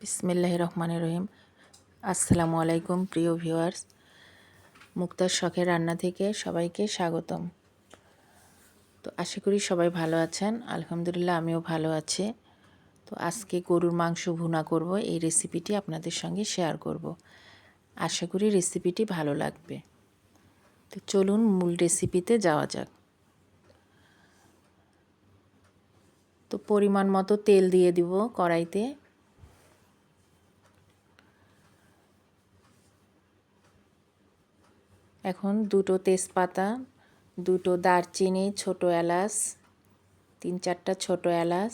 বিসমিল্লাহির রহমানির রহিম। আসসালামু আলাইকুম প্রিয় ভিউয়ার্স, মুক্তার শখের রান্না থেকে সবাইকে স্বাগতম। তো আশা করি সবাই ভালো আছেন। আলহামদুলিল্লাহ আমিও ভালো আছি। তো আজকে গরুর মাংস ভুনা করব, এই রেসিপিটি আপনাদের সঙ্গে শেয়ার করব। আশা করি রেসিপিটি ভালো লাগবে। তো চলুন মূল রেসিপিতে যাওয়া যাক। তো পরিমাণ মতো তেল দিয়ে দিব কড়াইতে। এখন দুটো তেজপাতা, দুটো দারচিনি, ছোটো এলাচ, 3-4টা ছোটো এলাচ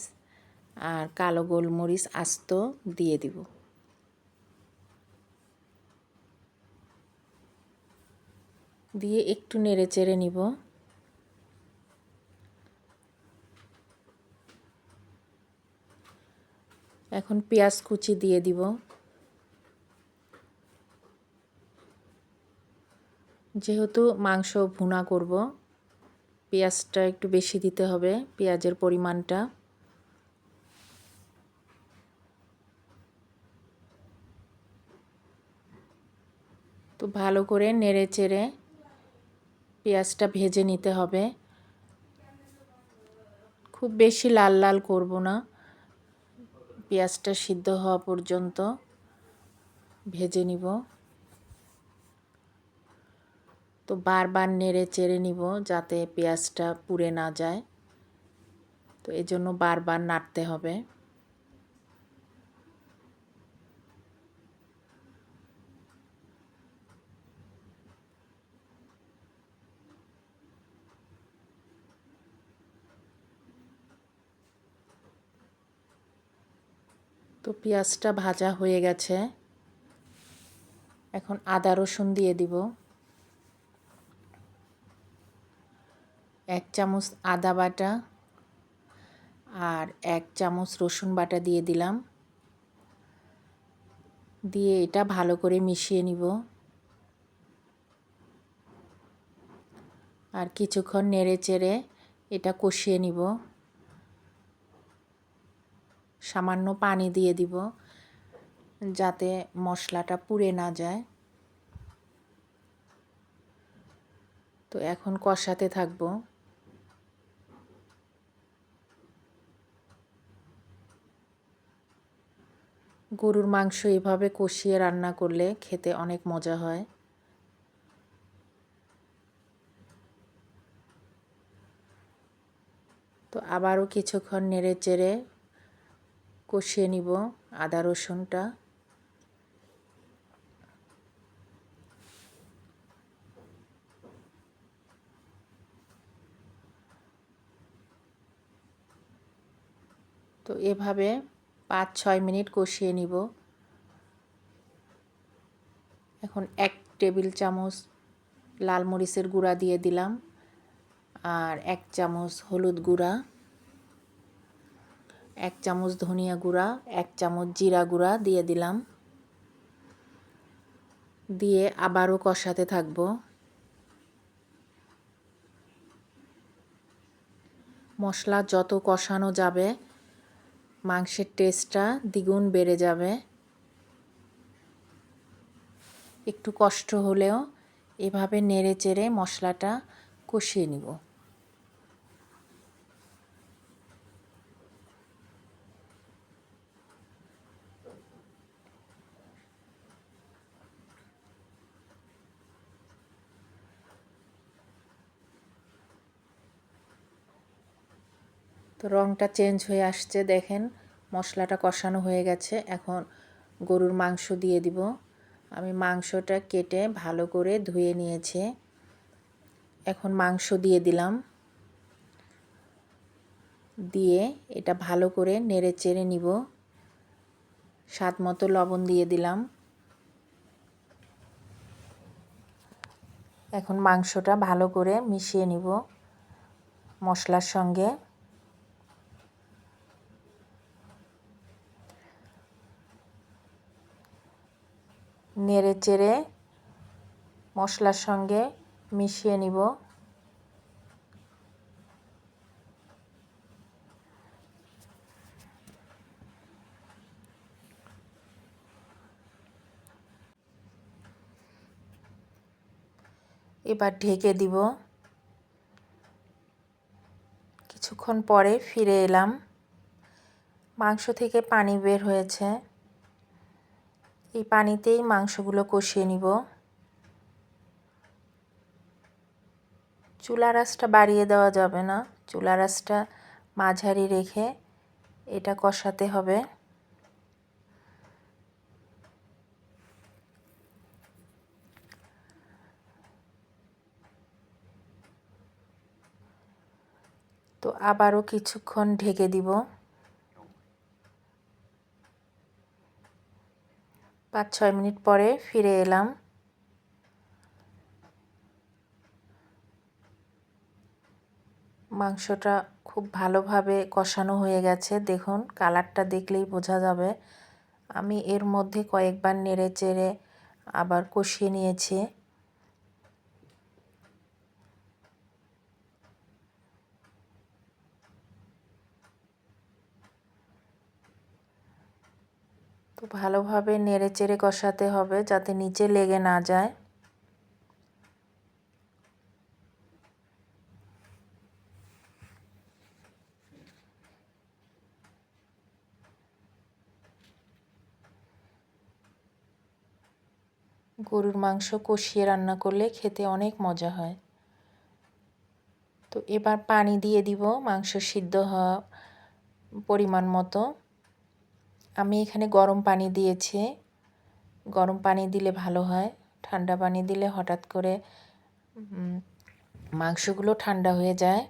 আর কালো গোলমরিচ আস্ত দিয়ে দিব। দিয়ে একটু নেড়ে চেড়ে নিব। এখন পেঁয়াজ কুচি দিয়ে দিব। যেহেতু মাংস ভুনা করব, পেঁয়াজটা একটু বেশি দিতে হবে, পেঁয়াজের পরিমাণটা। তো ভালো করে নেড়ে চেড়ে পেঁয়াজটা ভেজে নিতে হবে। খুব বেশি লাল লাল করব না, পেঁয়াজটা সিদ্ধ হওয়া পর্যন্ত ভেজে নিব। তো বারবার নেড়ে চেড়ে নিব যাতে পেঁয়াজটা পুড়ে না যায়। তো এজন্য বারবার নাড়তে হবে। তো পেঁয়াজটা ভাজা হয়ে গেছে। এখন আদা রসুন দিয়ে দিব। 1 চামচ আদা বাটা আর 1 চামচ রসুন বাটা দিয়ে দিলাম। দিয়ে এটা ভালো করে মিশিয়ে নিব। আর কিছুক্ষণ নেড়ে চেড়ে এটা কষিয়ে নিব। সামান্য পানি দিয়ে দিব যাতে মশলাটা পুড়ে না যায়। তো এখন কষাতে থাকব। গরুর মাংস এভাবে কষিয়ে রান্না করলে খেতে অনেক মজা হয়। তো আবারও কিছুক্ষণ নেড়ে চেড়ে কষিয়ে নিব আদা রসুনটা। তো এভাবে 5-6 মিনিট কষিয়ে নিব। এখন 1 টেবিল চামচ লাল মরিচের গুঁড়া দিয়ে দিলাম আর 1 চামচ হলুদ গুঁড়া, 1 চামচ ধনিয়া গুঁড়া, 1 চামচ জিরা গুঁড়া দিয়ে দিলাম। দিয়ে আবারও কষাতে থাকব। মশলা যত কষানো যাবে মাংসের টেস্টটা দ্বিগুণ বেড়ে যাবে। একটু কষ্ট হলেও এভাবে নেড়ে চেড়ে মশলাটা কষিয়ে নিব। তো রঙটা চেঞ্জ হয়ে আসছে, দেখেন মশলাটা কষানো হয়ে গেছে। এখন গরুর মাংস দিয়ে দিব। আমি মাংসটা কেটে ভালো করে ধুয়ে নিয়েছি। এখন মাংস দিয়ে দিলাম। দিয়ে এটা ভালো করে নেড়ে চেড়ে নিব। স্বাদ মতো লবণ দিয়ে দিলাম। এখন মাংসটা ভালো করে মিশিয়ে নিব মশলার সঙ্গে। নেড়ে চেড়ে মশলার সঙ্গে মিশিয়ে নিব। এবার ঢেকে দিব। কিছুক্ষণ পরে ফিরে এলাম। মাংস থেকে পানি বের হয়েছে, এই পানিতেই মাংসগুলো কষিয়ে নিব। চুলার আঁচটা বাড়িয়ে দেওয়া যাবে না, চুলার আঁচটা মাঝারি রেখে এটা কষাতে হবে। তো আবারও কিছুক্ষণ ঢেকে দিব। 5-6 মিনিট পরে ফিরে এলাম। মাংসটা খুব ভালোভাবে কষানো হয়ে গেছে, দেখুন কালারটা দেখলেই বোঝা যাবে। আমি এর মধ্যে কয়েকবার নেড়ে চেড়ে আবার কষিয়ে নিয়েছি। তো ভালোভাবে নেড়ে চেড়ে কষাতে হবে যাতে নিচে লেগে না যায়। গরুর মাংস কষিয়ে রান্না করলে খেতে অনেক মজা হয়। তো এবার পানি দিয়ে দিব মাংস সিদ্ধ হওয়া পরিমাণ মতো। আমি এখানে গরম পানি দিয়েছি, গরম পানি দিলে ভালো হয়, ঠান্ডা পানি দিলে হঠাৎ করে মাংসগুলো ঠান্ডা হয়ে যায়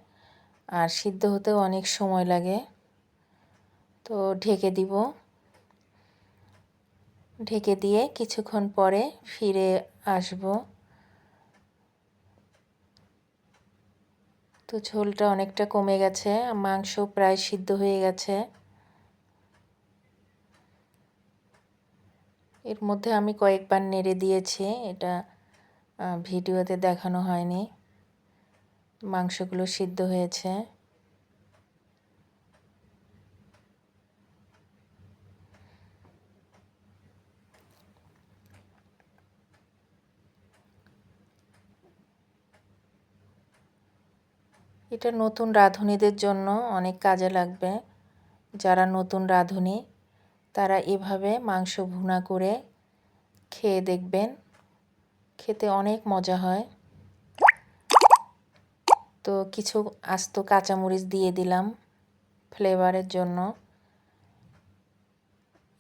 আর সিদ্ধ হতেও অনেক সময় লাগে। তো ঢেকে দিব। ঢেকে দিয়ে কিছুক্ষণ পরে ফিরে আসব। তো ঝোলটা অনেকটা কমে গেছে, মাংস প্রায় সিদ্ধ হয়ে গেছে। এর মধ্যে আমি কয়েকবার নেড়ে দিয়েছি, এটা ভিডিওতে দেখানো হয়নি। মাংসগুলো সিদ্ধ হয়েছে। এটা নতুন রাঁধুনিদের জন্য অনেক কাজে লাগবে। যারা নতুন রাঁধুনি তারা এভাবে মাংস ভুনা করে খেয়ে দেখবেন, খেতে অনেক মজা হয়। তো কিছু আস্ত কাঁচামরিচ দিয়ে দিলাম ফ্লেভারের জন্য,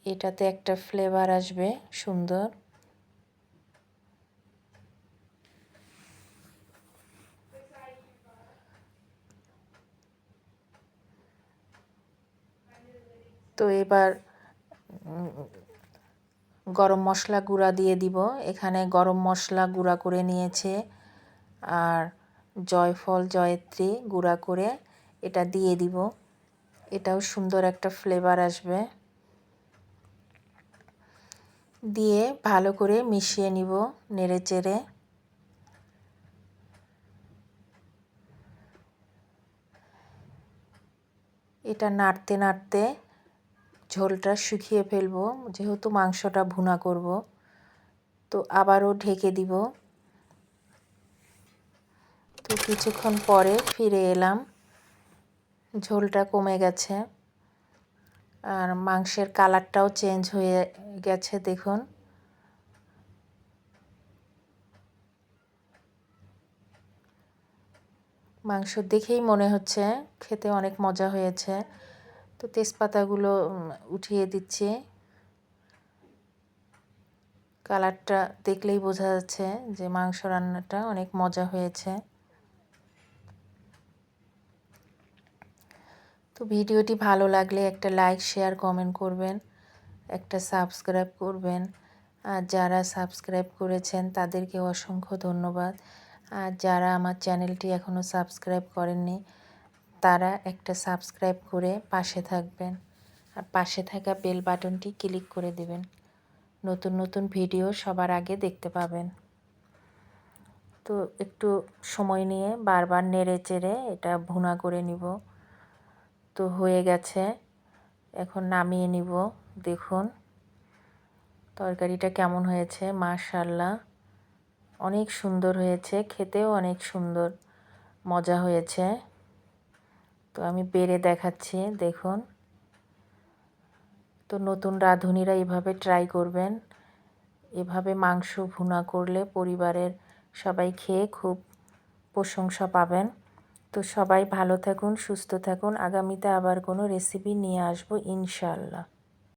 এটাতে একটা ফ্লেভার আসবে সুন্দর। তো এবার গরম মশলা গুঁড়া দিয়ে দিব। এখানে গরম মশলা গুঁড়া করে নিয়েছে আর জয়ফল জয়ত্রী গুঁড়া করে এটা দিয়ে দিব, এটাও সুন্দর একটা ফ্লেভার আসবে। দিয়ে ভালো করে মিশিয়ে নিব নেড়ে চেড়ে। এটা নাড়তে নাড়তে ঝোলটা শুকিয়ে ফেলবো, যেহেতু মাংসটা ভুনা করব। তো আবারও ঢেকে দিব। তো কিছুক্ষণ পরে ফিরে এলাম, ঝোলটা কমে গেছে আর মাংসের কালারটাও চেঞ্জ হয়ে গেছে, দেখুন। মাংস দেখেই মনে হচ্ছে খেতে অনেক মজা হয়েছে। তো তেজপাতাগুলো উঠিয়ে দিচ্ছি, কালারটা দেখলেই বোঝা যাচ্ছে যে মাংস রান্নাটা অনেক মজা হয়েছে। তো ভিডিওটি ভালো লাগলে একটা লাইক শেয়ার কমেন্ট করবেন, একটা সাবস্ক্রাইব করবেন। আর যারা সাবস্ক্রাইব করেছেন তাদেরকে অসংখ্য ধন্যবাদ। আর যারা আমার চ্যানেলটি এখনও সাবস্ক্রাইব করেননি তারা একটা সাবস্ক্রাইব করে পাশে থাকবেন আর পাশে থাকা বেল বাটনটি ক্লিক করে দেবেন, নতুন নতুন ভিডিও সবার আগে দেখতে পাবেন। তো একটু সময় নিয়ে বারবার নেড়ে চেড়ে এটা ভুনা করে নিব। তো হয়ে গেছে, এখন নামিয়ে নিব। দেখুন তরকারিটা কেমন হয়েছে, মাশাআল্লাহ অনেক সুন্দর হয়েছে, খেতেও অনেক সুন্দর মজা হয়েছে। তো আমি বেড়ে দেখাচ্ছি, দেখুন। তো নতুন রাঁধুনিরা এভাবে ট্রাই করবেন। এভাবে মাংস ভুনা করলে পরিবারের সবাই খেয়ে খুব প্রশংসা পাবেন। তো সবাই ভালো থাকুন, সুস্থ থাকুন। আগামীতে আবার কোনো রেসিপি নিয়ে আসবো ইনশাআল্লাহ।